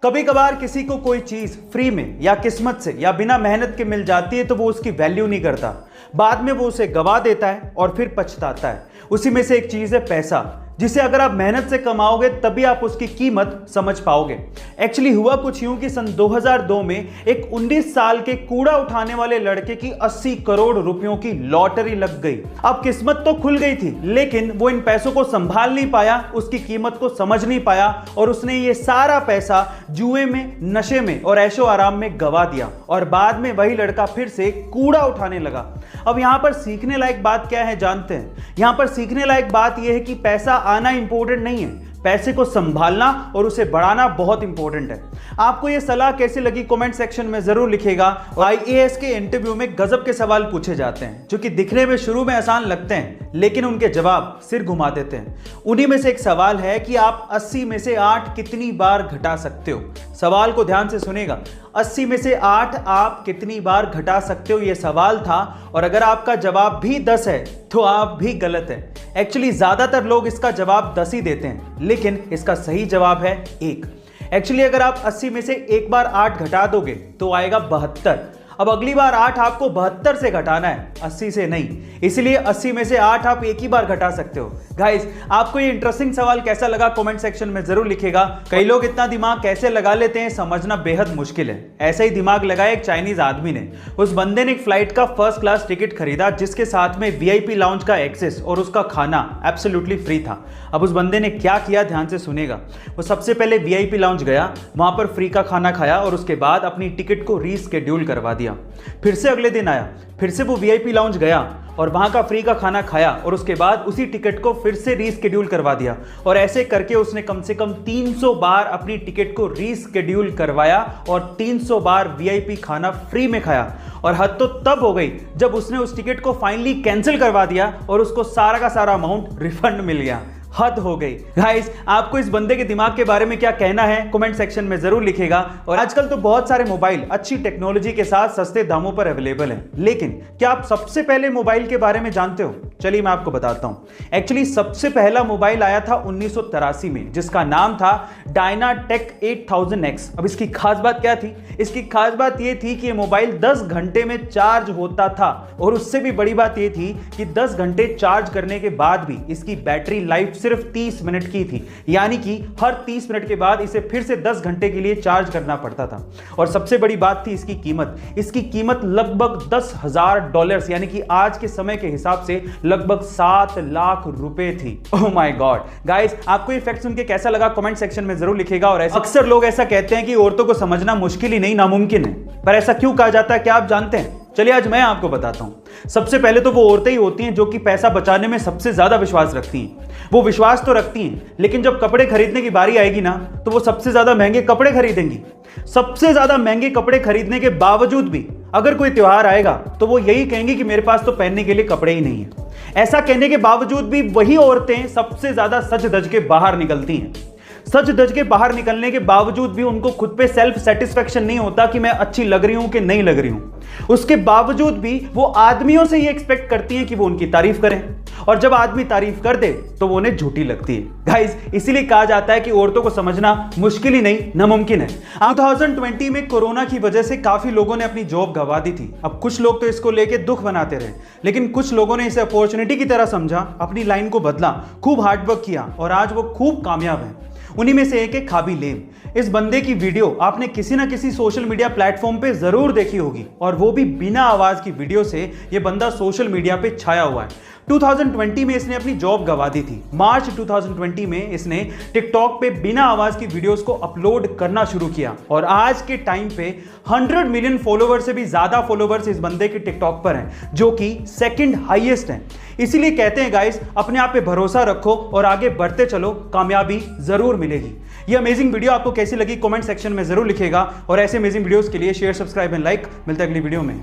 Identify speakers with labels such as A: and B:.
A: कभी कभार किसी को कोई चीज फ्री में या किस्मत से या बिना मेहनत के मिल जाती है तो वो उसकी वैल्यू नहीं करता। बाद में वो उसे गवा देता है और फिर पछताता है। उसी में से एक चीज है पैसा, जिसे अगर आप मेहनत से कमाओगे तभी आप उसकी कीमत समझ पाओगे। एक्चुअली हुआ कुछ यूं कि सन 2002 में एक 19 साल के कूड़ा उठाने वाले लड़के की 80 करोड़ रुपयों की लॉटरी लग गई। अब किस्मत तो खुल गई थी, लेकिन वो इन पैसों को संभाल नहीं पाया, उसकी कीमत को समझ नहीं पाया और उसने ये सारा पैसा जुए में, नशे में और ऐशो आराम में गवा दिया। और बाद में वही लड़का फिर से कूड़ा उठाने लगा। अब यहां पर सीखने लायक बात क्या है जानते हैं? यहां पर सीखने लायक बात यह है कि पैसा आना इंपॉर्टेंट नहीं है, पैसे को संभालना और उसे बढ़ाना बहुत इंपॉर्टेंट है। आपको यह सलाह कैसी लगी कमेंट सेक्शन में जरूर लिखिएगा। आईएएस के इंटरव्यू में गजब के सवाल पूछे जाते हैं जो कि दिखने में शुरू में आसान लगते हैं, लेकिन उनके जवाब सिर घुमा देते हैं। उन्हीं में से एक सवाल है कि आप 80 में से 8 कितनी बार घटा सकते हो। सवाल को ध्यान से सुनेगा। 80 में से 8 आप कितनी बार घटा सकते हो, यह सवाल था। और अगर आपका जवाब भी 10 है तो आप भी गलत है। एक्चुअली ज्यादातर लोग इसका जवाब 10 ही देते हैं, लेकिन इसका सही जवाब है 1। एक्चुअली अगर आप 80 में से एक बार 8 घटा दोगे तो आएगा 72। अब अगली बार 8 आपको 72 से घटाना है, 80 से नहीं। इसलिए 80 में से 8 आप एक ही बार घटा सकते हो। गाइस, आपको ये इंटरेस्टिंग सवाल कैसा लगा कमेंट सेक्शन में जरूर लिखिएगा। कई लोग इतना दिमाग कैसे लगा लेते हैं समझना बेहद मुश्किल है। ऐसा ही दिमाग लगाया एक चाइनीज आदमी ने। उस बंदे ने एक फ्लाइट का फर्स्ट क्लास टिकट खरीदा जिसके साथ में वीआईपी लाउंज का एक्सेस और उसका खाना एब्सोल्युटली फ्री था। अब उस बंदे ने क्या किया ध्यान से सुनेगा। वो सबसे पहले वीआईपी लाउंज गया, वहां पर फ्री का खाना खाया और उसके बाद अपनी टिकट को रीस्केड्यूल करवा दिया। फिर से अगले दिन आया, फिर से वो वीआईपी लाउंज गया और वहां का फ्री का खाना खाया और उसके बाद उसी टिकट को फिर से रीस्केड्यूल करवा दिया। और ऐसे करके उसने कम से कम 300 बार अपनी टिकट को रीस्केड्यूल करवाया और 300 बार वीआईपी खाना फ्री में खाया। और हद तो तब हो गई जब उसने उस टिकट को फाइनली कैंसिल करवा दिया और उसको सारा का सारा अमाउंट रिफंड मिल गया। हद हो गई। गाइस, आपको इस बंदे के दिमाग के बारे में क्या कहना है कमेंट सेक्शन में जरूर लिखिएगा। और आजकल तो बहुत सारे मोबाइल अच्छी टेक्नोलॉजी के साथ सस्ते दामों पर अवेलेबल हैं, लेकिन क्या आप सबसे पहले मोबाइल के बारे में जानते हो? चलिए मैं आपको बताता हूं। एक्चुअली सबसे पहला मोबाइल आया था 1983 में, जिसका नाम था डायनाटेक 8000X। अब इसकी खास बात क्या थी? इसकी खास बात यह थी कि यह मोबाइल 10 घंटे में चार्ज होता था। और उससे भी बड़ी बात यह थी कि 10 घंटे चार्ज करने के बाद भी इसकी बैटरी लाइफ सिर्फ 30 मिनट की थी, यानी कि हर 30 मिनट के बाद इसे फिर से 10 घंटे के लिए चार्ज करना पड़ता था। और सबसे बड़ी बात थी इसकी कीमत। इसकी कीमत लगभग $10,000 यानी कि आज के समय के हिसाब से लगभग 7 लाख रुपए थी। Oh my God. गाइस, आपको ये फैक्ट सुन के कैसा लगा कमेंट सेक्शन में जरूर लिखिएगा। और अक्सर लोग ऐसा कहते हैं कि औरतों को समझना मुश्किल ही नहीं नामुमकिन है, पर ऐसा क्यों कहा जाता है क्या आप जानते हैं? चलिए आज मैं आपको बताता हूं। सबसे पहले तो वो औरतें ही होती हैं जो कि पैसा बचाने में सबसे ज्यादा विश्वास रखती हैं। वो विश्वास तो रखती हैं, लेकिन जब कपड़े खरीदने की बारी आएगी ना, तो वो सबसे ज्यादा महंगे कपड़े खरीदेंगी। सबसे ज्यादा महंगे कपड़े खरीदने के बावजूद भी अगर कोई त्योहार आएगा तो वो यही कहेंगे कि मेरे पास तो पहनने के लिए कपड़े ही नहीं है। ऐसा कहने के बावजूद भी वही औरतें सबसे ज्यादा सज धज के बाहर निकलती हैं। सच धज के बाहर निकलने के बावजूद भी उनको खुद पे सेल्फ सेटिस्फेक्शन नहीं होता कि मैं अच्छी लग रही हूं कि नहीं लग रही हूं। उसके बावजूद भी वो आदमियों से ये एक्सपेक्ट करती हैं कि वो उनकी तारीफ करें, और जब आदमी तारीफ कर दे तो वो उन्हें झूठी लगती है। गाइस, इसीलिए कहा जाता है कि औरतों को समझना मुश्किल ही नहीं नामुमकिन है। 2020 में कोरोना की वजह से काफी लोगों ने अपनी जॉब गंवा दी थी। अब कुछ लोग तो इसको लेके दुख बनाते रहे, लेकिन कुछ लोगों ने इसे अपॉर्चुनिटी की तरह समझा, अपनी लाइन को बदला, खूब हार्डवर्क किया और आज वो खूब कामयाब है। उन्हीं में से एक है खाबी लेम। इस बंदे की वीडियो आपने किसी ना किसी सोशल मीडिया प्लेटफॉर्म पे जरूर देखी होगी, और वो भी बिना आवाज की वीडियो से ये बंदा सोशल मीडिया पे छाया हुआ है। 2020 में इसने अपनी जॉब गंवा दी थी। मार्च 2020 में इसने टिकटॉक पे बिना आवाज की वीडियोस को अपलोड करना शुरू किया, और आज के टाइम पे 100 मिलियन फॉलोवर से भी ज्यादा फॉलोवर्स इस बंदे के टिकटॉक पर हैं, जो कि सेकंड हाईएस्ट हैं। इसीलिए कहते हैं गाइस, अपने आप पे भरोसा रखो और आगे बढ़ते चलो, कामयाबी जरूर मिलेगी। ये अमेजिंग वीडियो आपको कैसी लगी कमेंट सेक्शन में जरूर लिखिएगा। और ऐसे अमेजिंग वीडियोस के लिए शेयर, सब्सक्राइब एंड लाइक। मिलते हैं अगली वीडियो में।